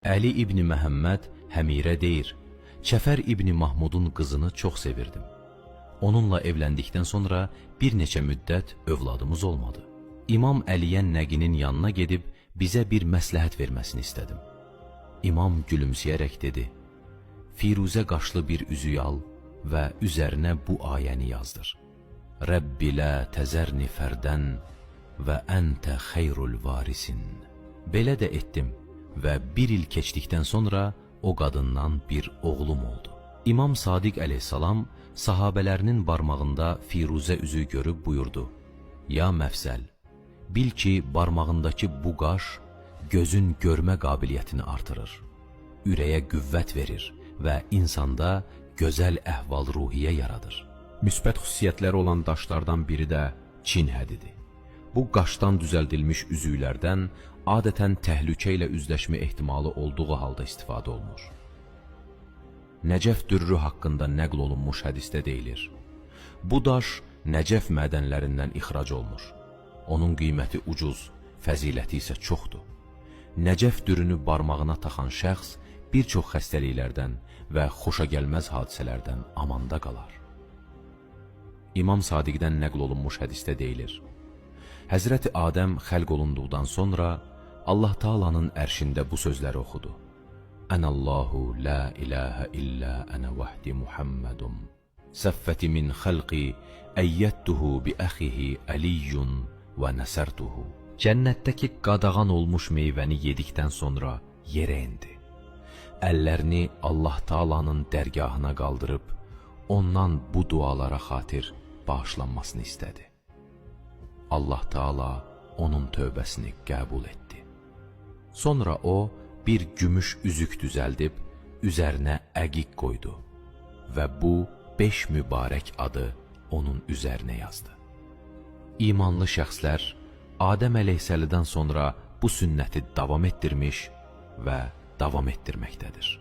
Əli İbni Məhəmməd Həmirə deyir, Çəfər İbni Mahmudun qızını çox sevirdim. Onunla evləndikdən sonra bir neçə müddət övladımız olmadı. İmam Əliyə Nəqinin yanına gedib bizə bir məsləhət verməsini istədim. İmam gülümsəyərək dedi, Firuzə qaşlı bir üzük al və üzərinə bu ayəni yazdır. Rəbbi lə təzərni fərdən və əntə xeyrul varisin. Belə də etdim və bir il keçdikdən sonra o qadından bir oğlum oldu. İmam Sadiq əleyhissalam sahabələrinin barmağında Firuzə üzüyü görüb buyurdu, Ya Məfzəl, bil ki, barmağındakı bu qaş gözün görmə qabiliyyətini artırır, ürəyə qüvvət verir və insanda gözəl əhval-ruhiyyə yaradır. Müsbət xüsusiyyətləri olan daşlardan biri də Çin hədidir. Bu qaşdan düzəldilmiş üzüklərdən adətən təhlükə ilə üzləşmə ehtimalı olduğu halda istifadə olunur. Nəcəf dürrü haqqında nəql olunmuş hədisdə deyilir, bu daş Nəcəf mədənlərindən ixrac olunur. Onun qiyməti ucuz, fəziləti isə çoxdur. Nəcəf dürünü barmağına taxan şəxs bir çox xəstəliklərdən və xoşagəlməz hadisələrdən amanda qalar. İmam Sadiqdən nəql olunmuş hədisdə deyilir, Həzrəti Adəm xəlq olunduqdan sonra Allah Taala'nın ərşində bu sözləri oxudu. Ənəllahu la ilahə illə ənə vəhdi Muhammedum. Səffəti min xəlqi əyyəttuhu bi əxihi əliyyun və nəsərtuhu. Cənnətdəki qadağan olmuş meyvəni yedikdən sonra yerə indi. Əllərini Allah Taala'nın dərgahına qaldırıb, ondan bu dualara xatir bağışlanmasını istədi. Allah Taala onun tövbəsini qəbul etdi. Sonra o bir gümüş üzük düzəldib üzərinə əqiq qoydu və bu 5 mübarək adı onun üzərinə yazdı. İmanlı şəxslər Adəm əleyhissalamdan sonra bu sünnəti davam etdirmiş və davam etdirməkdədir.